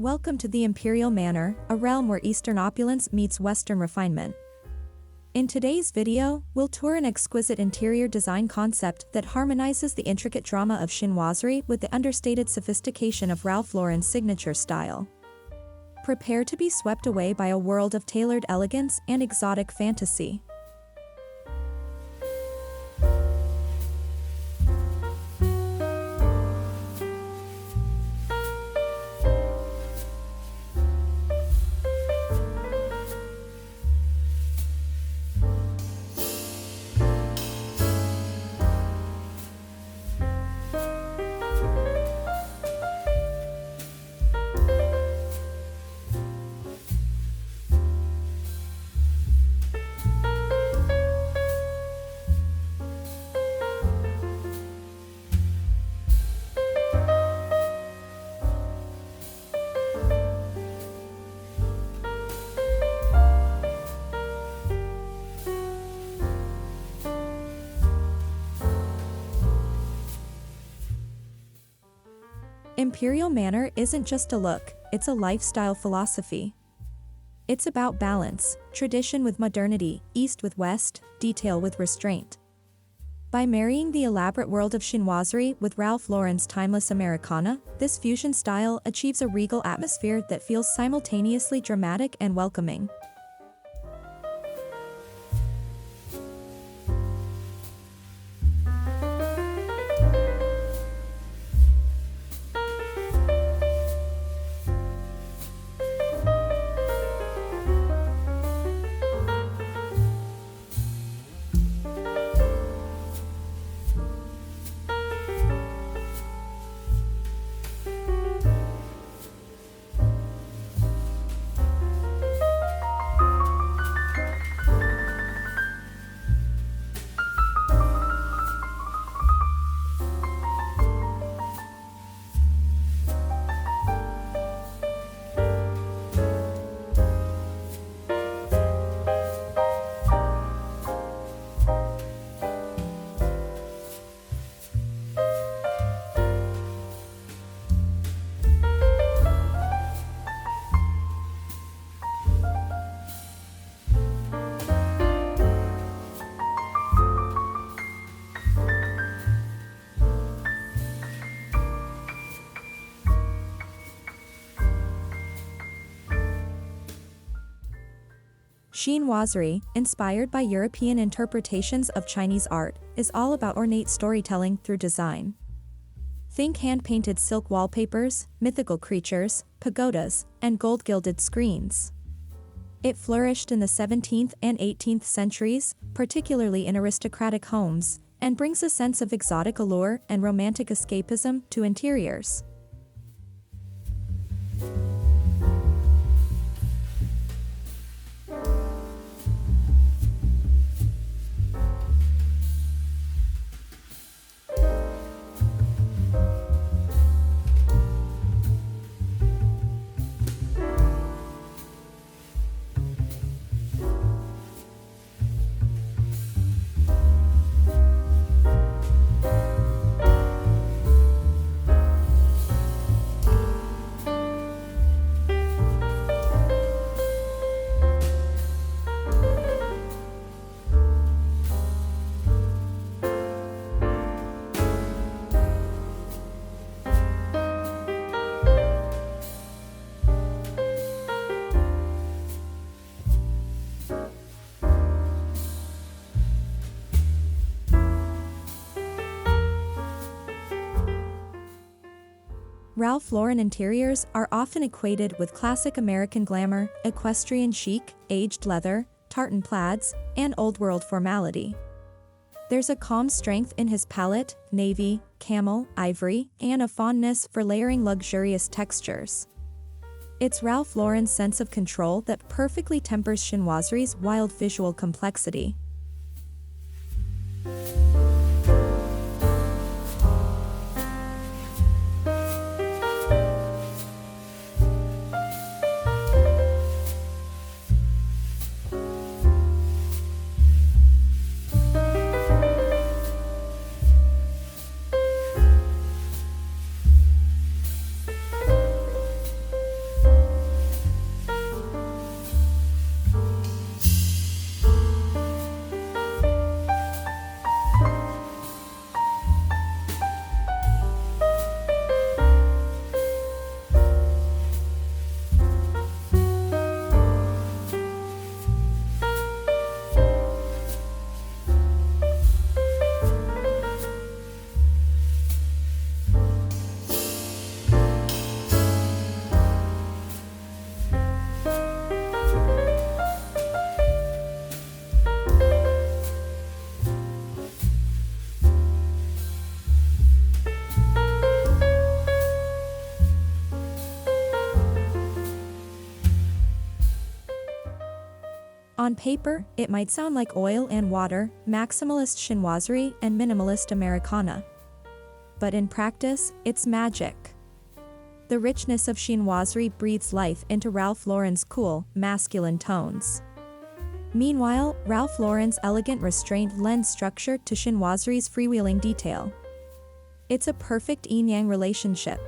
Welcome to the Imperial Manor, a realm where Eastern opulence meets Western refinement. In today's video, we'll tour an exquisite interior design concept that harmonizes the intricate drama of chinoiserie with the understated sophistication of Ralph Lauren's signature style. Prepare to be swept away by a world of tailored elegance and exotic fantasy. Imperial Manor isn't just a look, it's a lifestyle philosophy. It's about balance, tradition with modernity, East with West, detail with restraint. By marrying the elaborate world of chinoiserie with Ralph Lauren's timeless Americana, this fusion style achieves a regal atmosphere that feels simultaneously dramatic and welcoming. Chinoiserie, inspired by European interpretations of Chinese art, is all about ornate storytelling through design. Think hand-painted silk wallpapers, mythical creatures, pagodas, and gold-gilded screens. It flourished in the 17th and 18th centuries, particularly in aristocratic homes, and brings a sense of exotic allure and romantic escapism to interiors. Ralph Lauren interiors are often equated with classic American glamour, equestrian chic, aged leather, tartan plaids, and old-world formality. There's a calm strength in his palette, navy, camel, ivory, and a fondness for layering luxurious textures. It's Ralph Lauren's sense of control that perfectly tempers chinoiserie's wild visual complexity. On paper, it might sound like oil and water, maximalist chinoiserie, and minimalist Americana. But in practice, it's magic. The richness of chinoiserie breathes life into Ralph Lauren's cool, masculine tones. Meanwhile, Ralph Lauren's elegant restraint lends structure to chinoiserie's freewheeling detail. It's a perfect yin-yang relationship.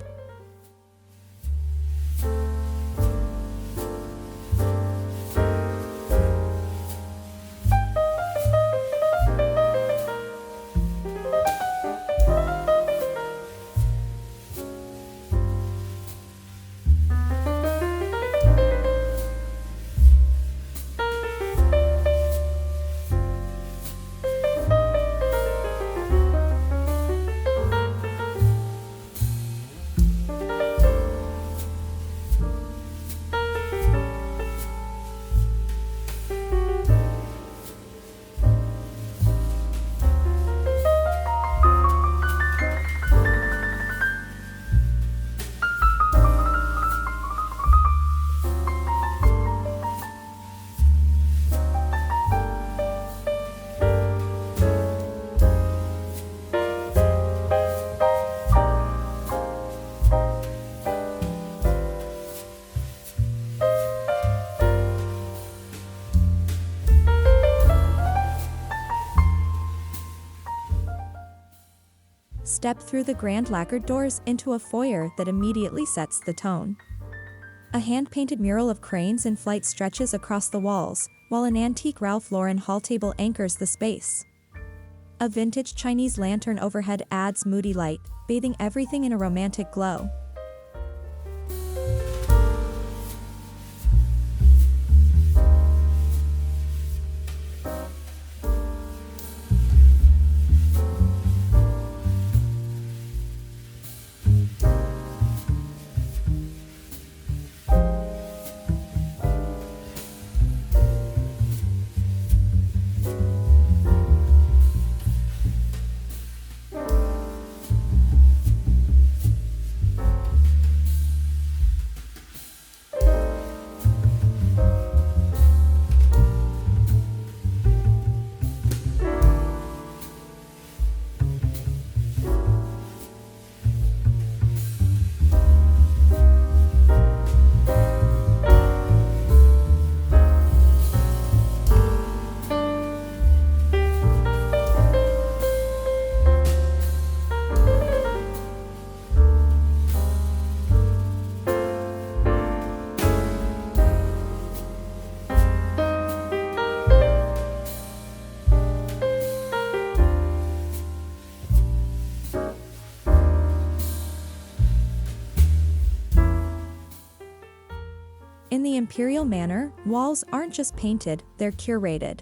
Step through the grand lacquered doors into a foyer that immediately sets the tone. A hand-painted mural of cranes in flight stretches across the walls, while an antique Ralph Lauren hall table anchors the space. A vintage Chinese lantern overhead adds moody light, bathing everything in a romantic glow. In the Imperial Manor, walls aren't just painted, they're curated.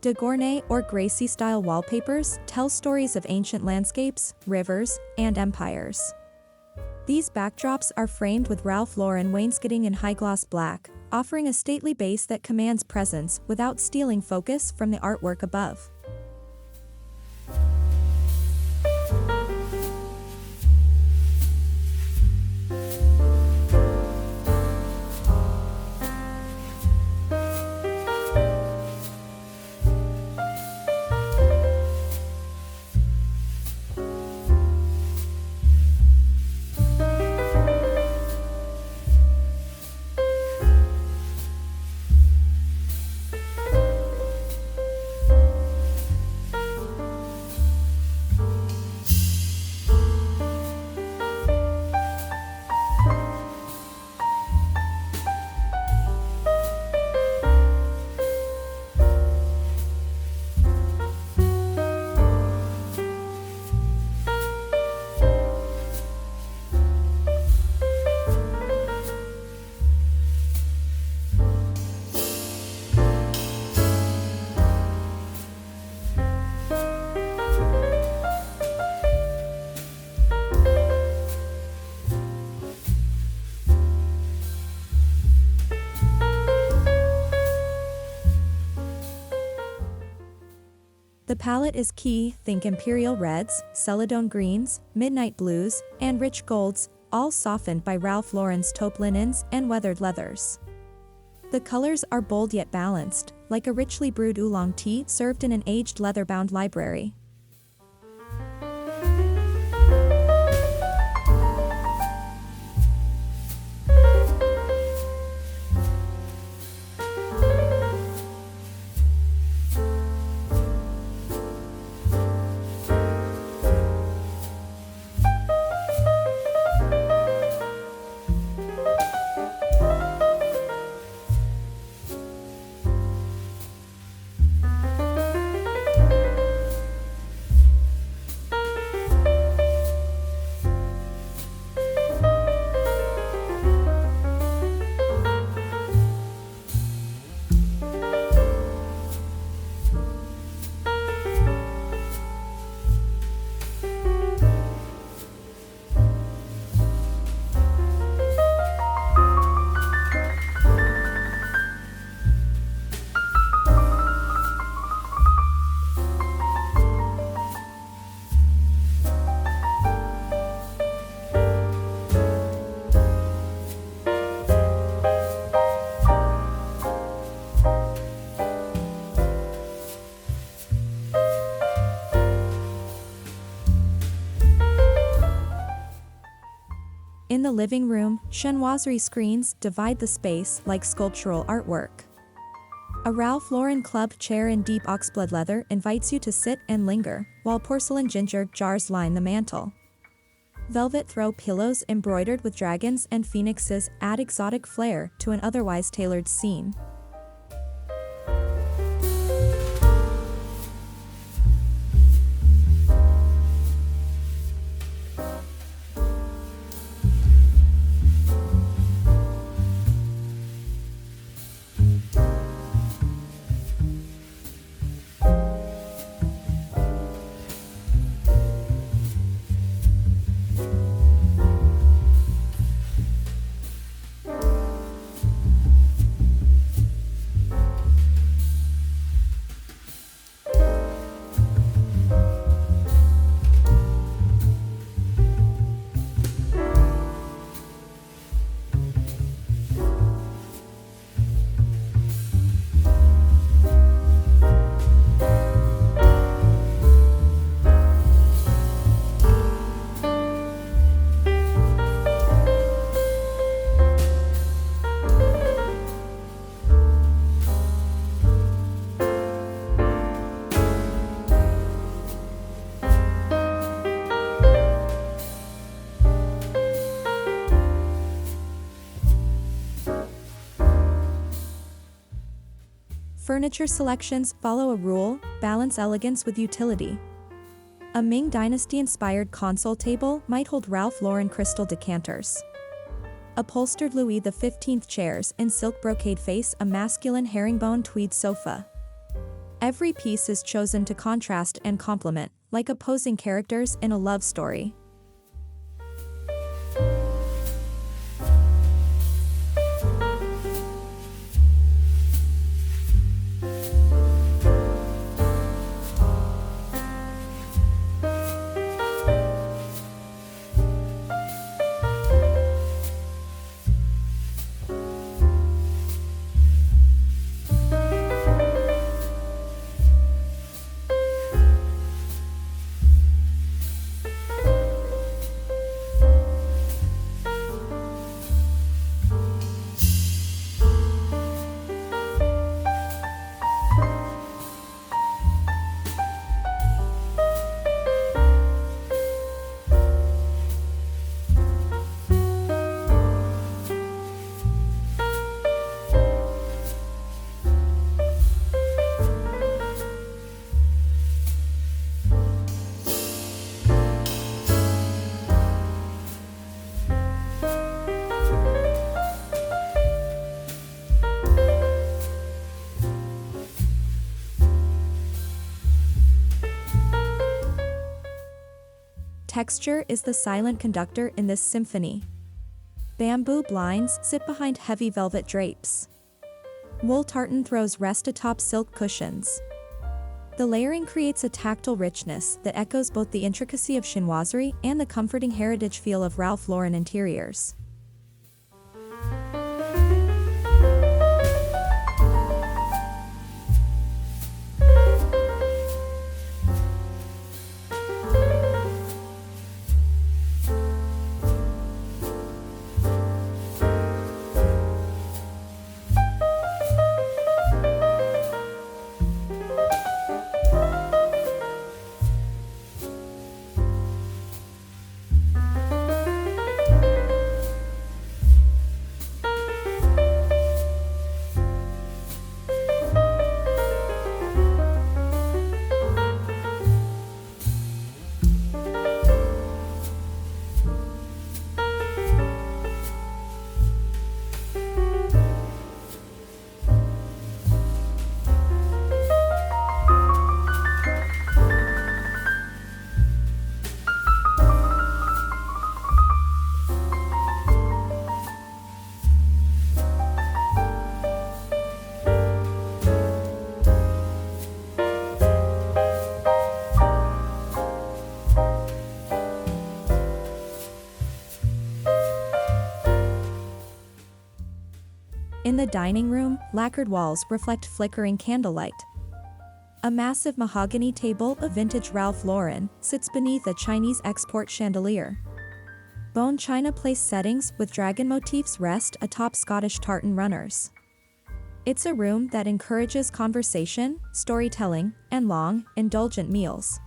Decor or Gracie-style wallpapers tell stories of ancient landscapes, rivers, and empires. These backdrops are framed with Ralph Lauren wainscoting in high-gloss black, offering a stately base that commands presence without stealing focus from the artwork above. The palette is key, think imperial reds, celadone greens, midnight blues, and rich golds, all softened by Ralph Lauren's taupe linens and weathered leathers. The colors are bold yet balanced, like a richly brewed oolong tea served in an aged leather-bound library. In the living room, Chinoiserie screens divide the space like sculptural artwork. A Ralph Lauren club chair in deep oxblood leather invites you to sit and linger, while porcelain ginger jars line the mantel. Velvet throw pillows embroidered with dragons and phoenixes add exotic flair to an otherwise tailored scene. Furniture selections follow a rule: balance elegance with utility. A Ming Dynasty-inspired console table might hold Ralph Lauren crystal decanters. Upholstered Louis XV chairs in silk brocade face a masculine herringbone tweed sofa. Every piece is chosen to contrast and complement, like opposing characters in a love story. Texture is the silent conductor in this symphony. Bamboo blinds sit behind heavy velvet drapes. Wool tartan throws rest atop silk cushions. The layering creates a tactile richness that echoes both the intricacy of chinoiserie and the comforting heritage feel of Ralph Lauren interiors. In the dining room, lacquered walls reflect flickering candlelight. A massive mahogany table of vintage Ralph Lauren sits beneath a Chinese export chandelier. Bone china place settings with dragon motifs rest atop Scottish tartan runners. It's a room that encourages conversation, storytelling, and long, indulgent meals.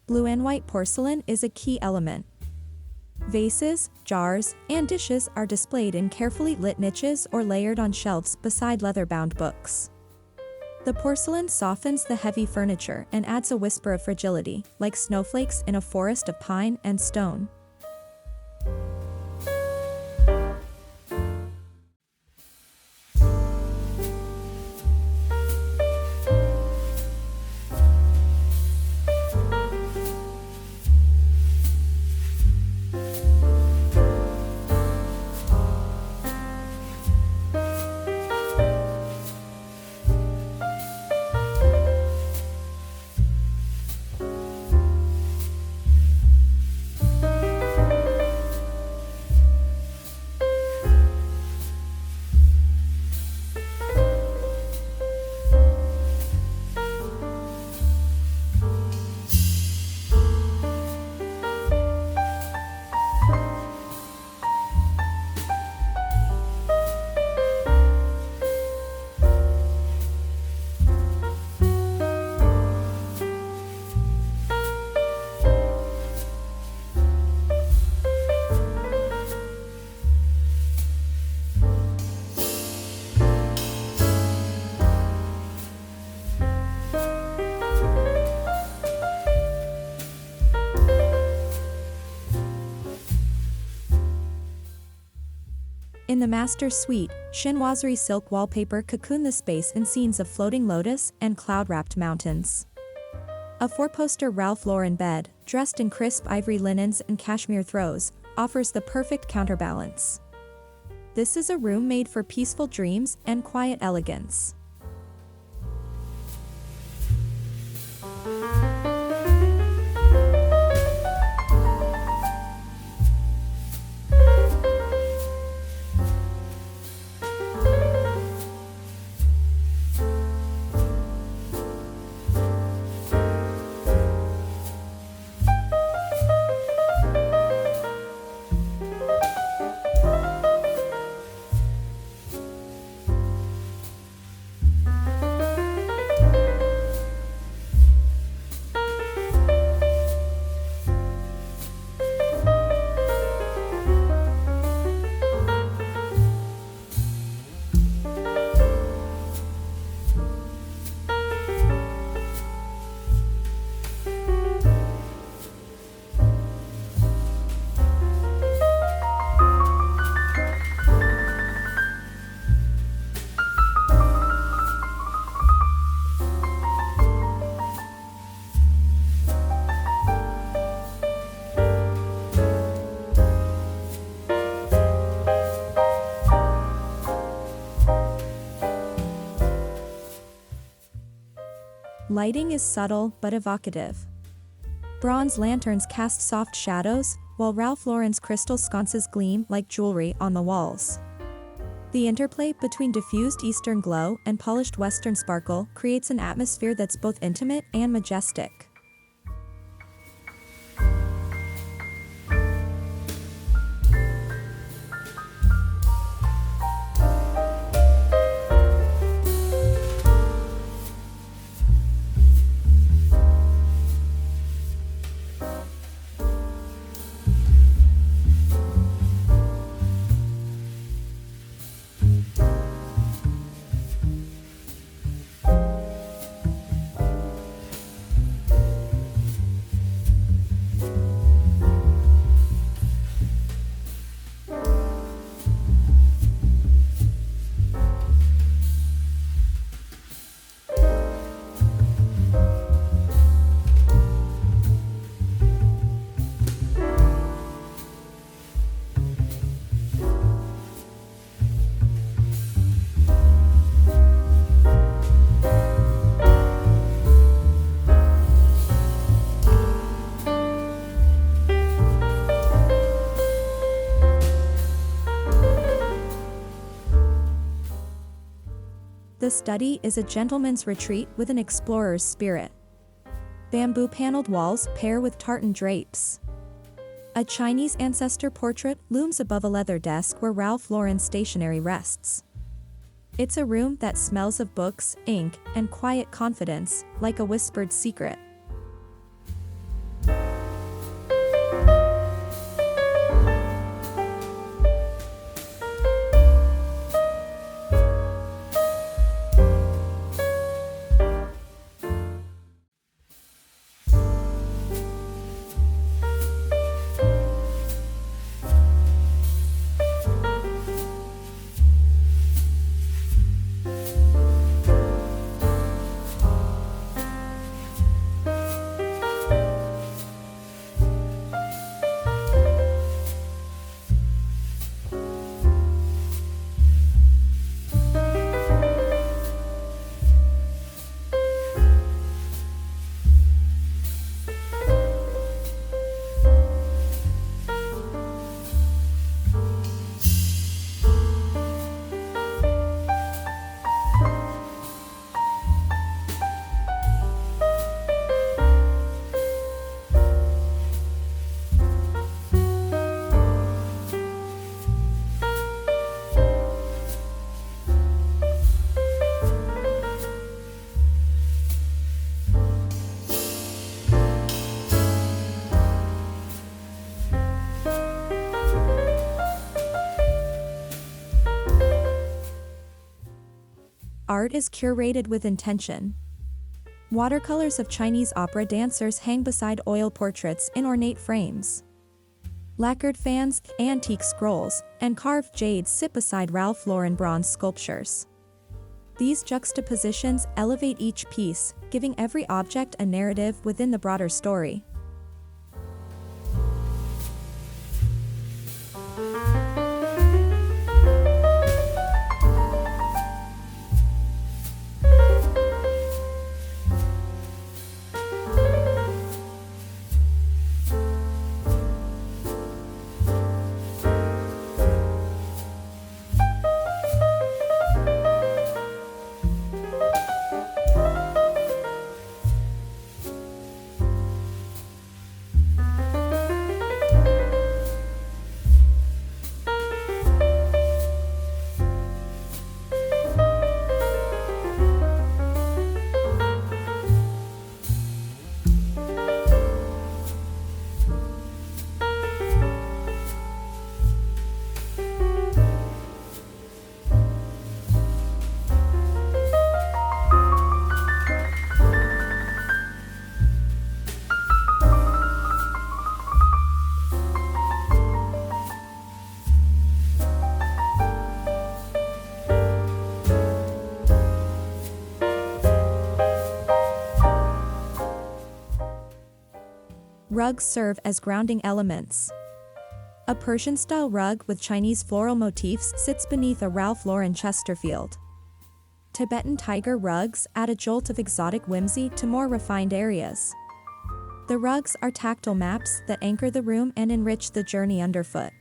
Blue and white porcelain is a key element. Vases, jars, and dishes are displayed in carefully lit niches or layered on shelves beside leather-bound books. The porcelain softens the heavy furniture and adds a whisper of fragility, like snowflakes in a forest of pine and stone. In the master suite, Chinoiserie silk wallpaper cocoon the space in scenes of floating lotus and cloud-wrapped mountains. A four-poster Ralph Lauren bed, dressed in crisp ivory linens and cashmere throws, offers the perfect counterbalance. This is a room made for peaceful dreams and quiet elegance. Lighting is subtle but evocative. Bronze lanterns cast soft shadows, while Ralph Lauren's crystal sconces gleam like jewelry on the walls. The interplay between diffused Eastern glow and polished Western sparkle creates an atmosphere that's both intimate and majestic. The study is a gentleman's retreat with an explorer's spirit. Bamboo-paneled walls pair with tartan drapes. A Chinese ancestor portrait looms above a leather desk where Ralph Lauren's stationery rests. It's a room that smells of books, ink, and quiet confidence, like a whispered secret. Art is curated with intention. Watercolors of Chinese opera dancers hang beside oil portraits in ornate frames. Lacquered fans, antique scrolls, and carved jades sit beside Ralph Lauren bronze sculptures. These juxtapositions elevate each piece, giving every object a narrative within the broader story. Rugs serve as grounding elements. A Persian-style rug with Chinese floral motifs sits beneath a Ralph Lauren Chesterfield. Tibetan tiger rugs add a jolt of exotic whimsy to more refined areas. The rugs are tactile maps that anchor the room and enrich the journey underfoot.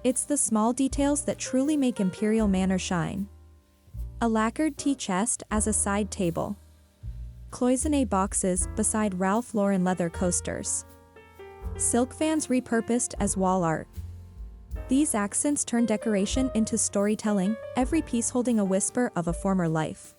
It's the small details that truly make Imperial Manor shine. A lacquered tea chest as a side table. Cloisonné boxes beside Ralph Lauren leather coasters. Silk fans repurposed as wall art. These accents turn decoration into storytelling, every piece holding a whisper of a former life.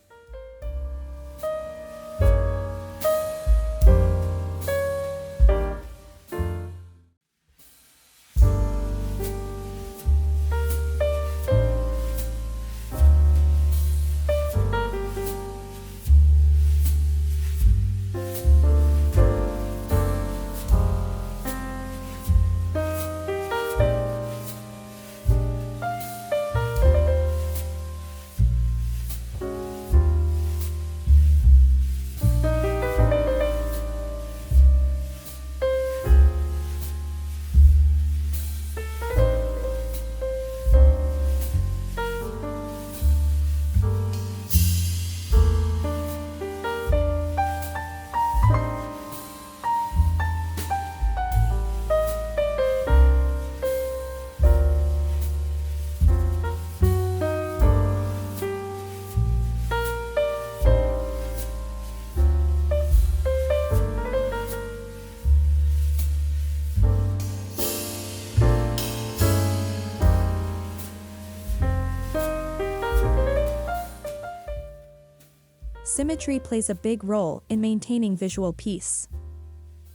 Symmetry plays a big role in maintaining visual peace.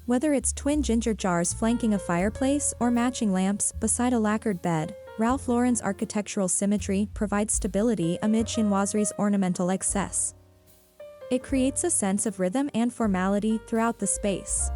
Whether it's twin ginger jars flanking a fireplace or matching lamps beside a lacquered bed, Ralph Lauren's architectural symmetry provides stability amid Chinoiserie's ornamental excess. It creates a sense of rhythm and formality throughout the space.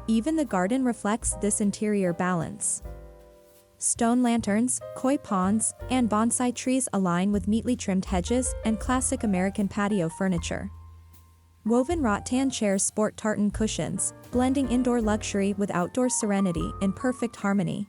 Even the garden reflects this interior balance. Stone lanterns, koi ponds, and bonsai trees align with neatly trimmed hedges and classic American patio furniture. Woven rattan chairs sport tartan cushions, blending indoor luxury with outdoor serenity in perfect harmony.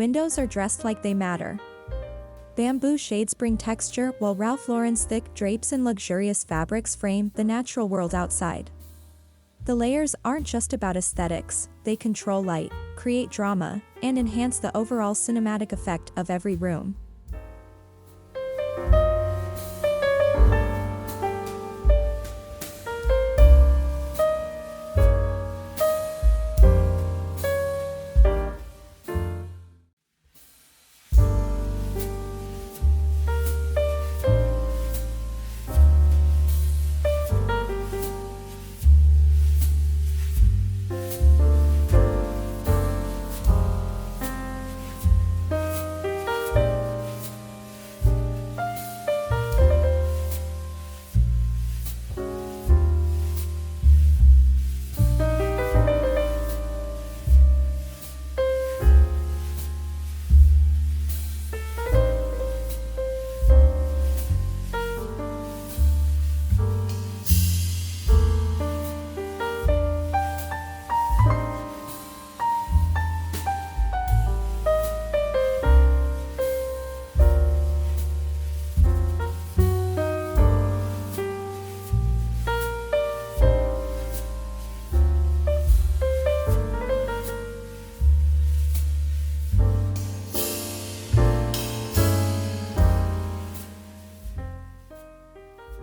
Windows are dressed like they matter. Bamboo shades bring texture while Ralph Lauren's thick drapes and luxurious fabrics frame the natural world outside. The layers aren't just about aesthetics, they control light, create drama, and enhance the overall cinematic effect of every room.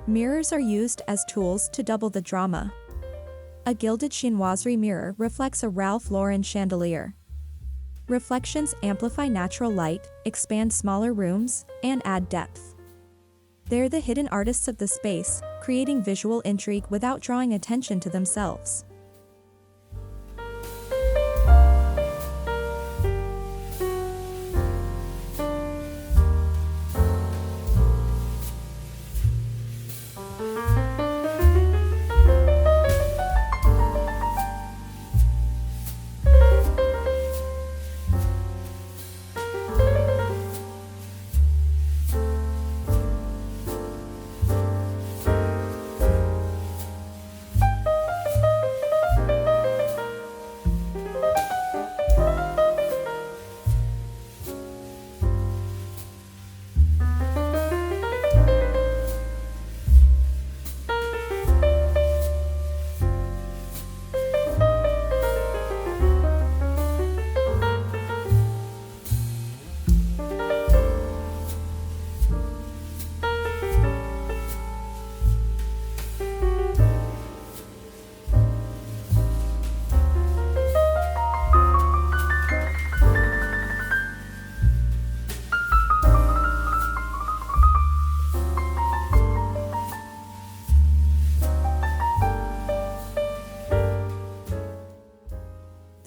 Mirrors are used as tools to double the drama. A gilded chinoiserie mirror reflects a Ralph Lauren chandelier. Reflections amplify natural light, expand smaller rooms, and add depth. They're the hidden artists of the space, creating visual intrigue without drawing attention to themselves.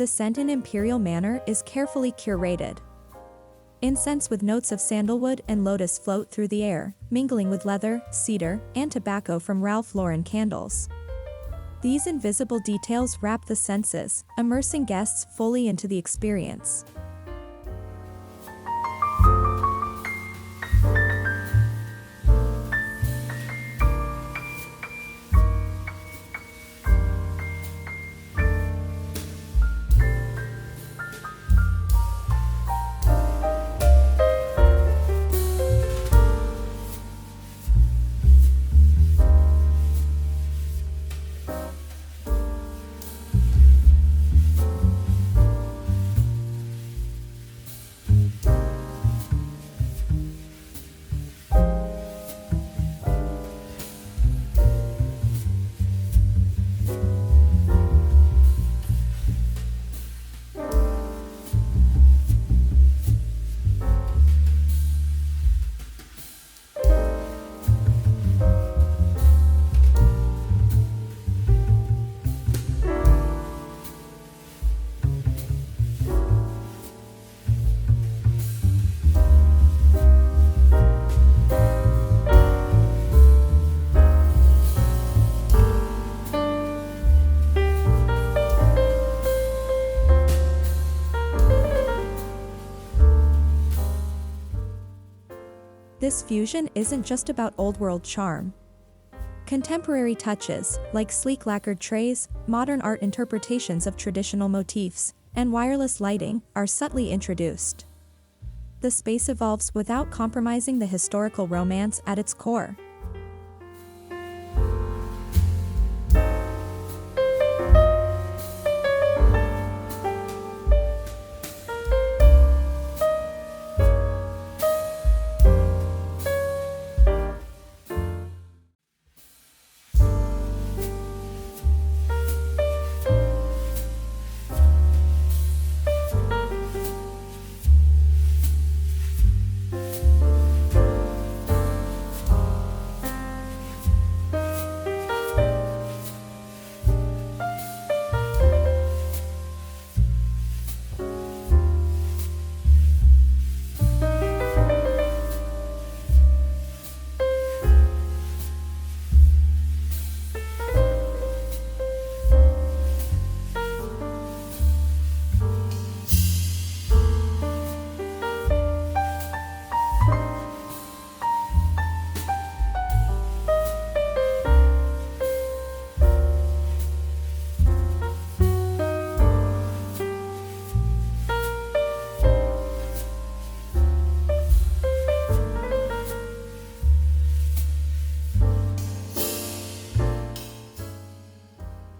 The scent in Imperial Manor is carefully curated. Incense with notes of sandalwood and lotus float through the air, mingling with leather, cedar, and tobacco from Ralph Lauren candles. These invisible details wrap the senses, immersing guests fully into the experience. This fusion isn't just about old-world charm. Contemporary touches, like sleek lacquered trays, modern art interpretations of traditional motifs, and wireless lighting, are subtly introduced. The space evolves without compromising the historical romance at its core.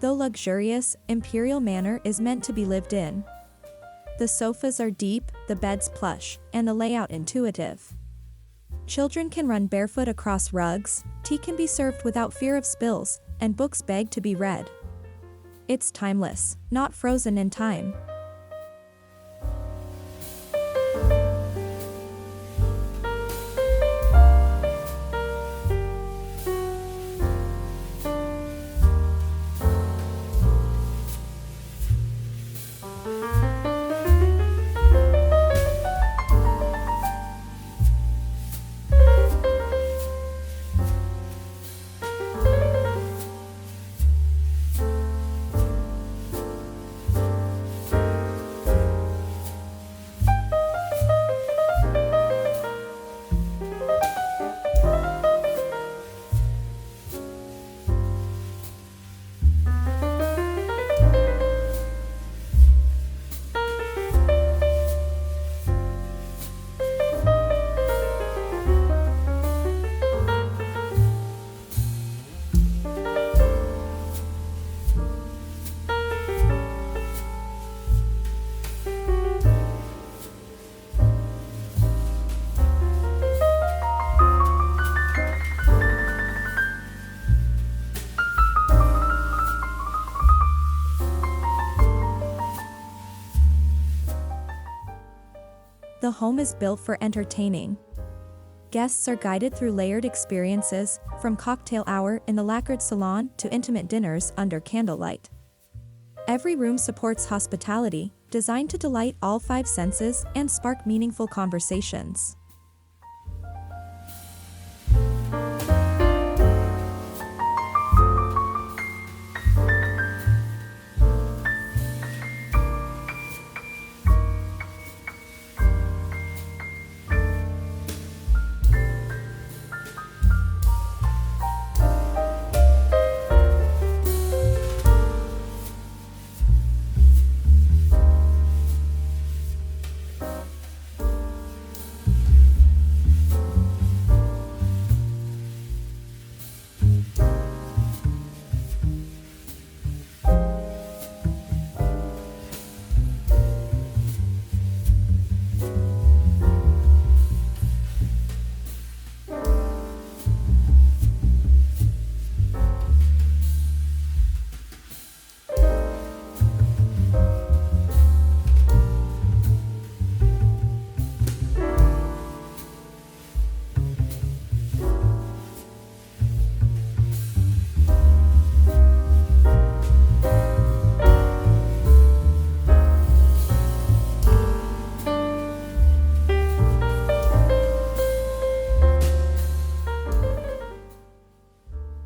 Though luxurious, Imperial Manor is meant to be lived in. The sofas are deep, the beds plush, and the layout intuitive. Children can run barefoot across rugs, tea can be served without fear of spills, and books beg to be read. It's timeless, not frozen in time. The home is built for entertaining. Guests are guided through layered experiences, from cocktail hour in the lacquered salon to intimate dinners under candlelight. Every room supports hospitality, designed to delight all five senses and spark meaningful conversations.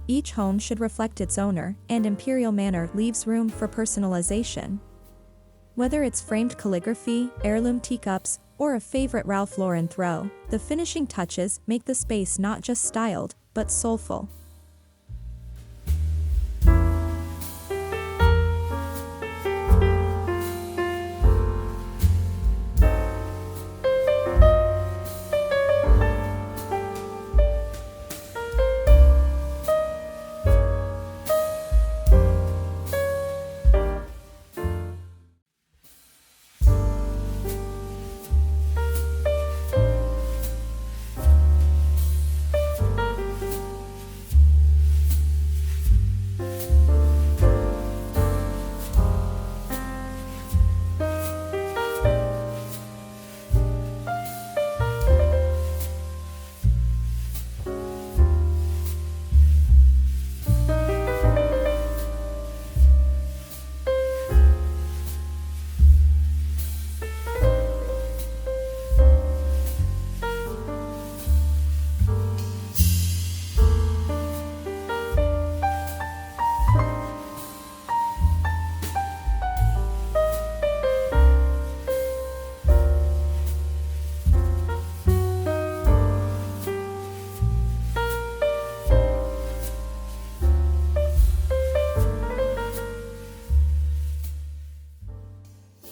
Each home should reflect its owner, and Imperial Manor leaves room for personalization. Whether it's framed calligraphy, heirloom teacups, or a favorite Ralph Lauren throw, the finishing touches make the space not just styled, but soulful.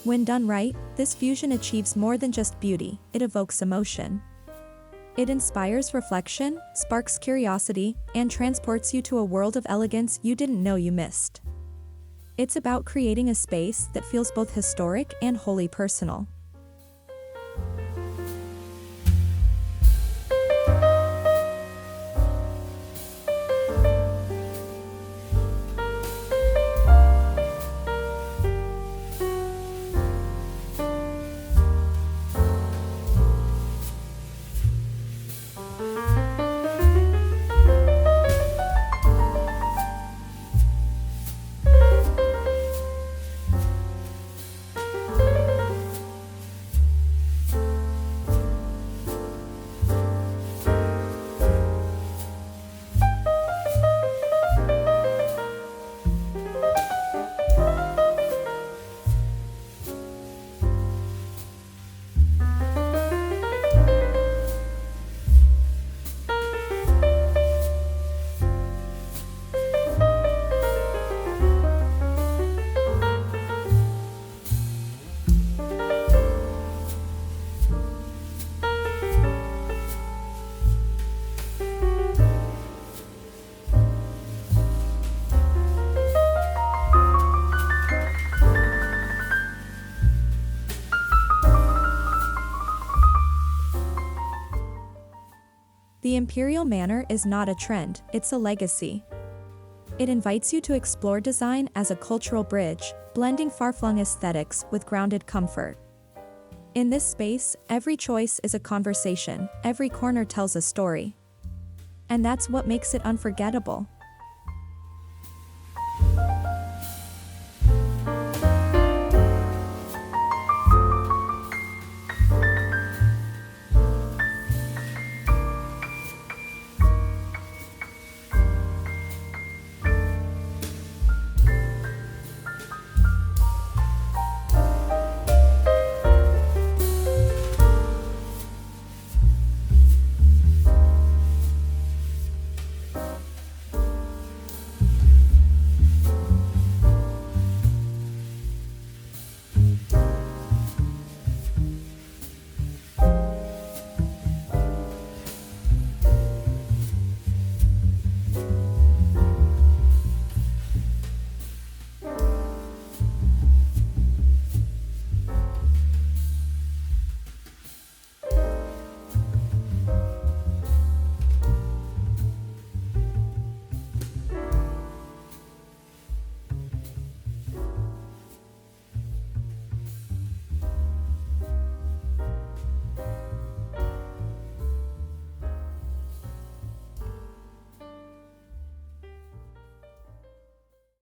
When done right, this fusion achieves more than just beauty, it evokes emotion. It inspires reflection, sparks curiosity, and transports you to a world of elegance you didn't know you missed. It's about creating a space that feels both historic and wholly personal. The Imperial Manor is not a trend, it's a legacy. It invites you to explore design as a cultural bridge, blending far-flung aesthetics with grounded comfort. In this space, every choice is a conversation, every corner tells a story. And that's what makes it unforgettable.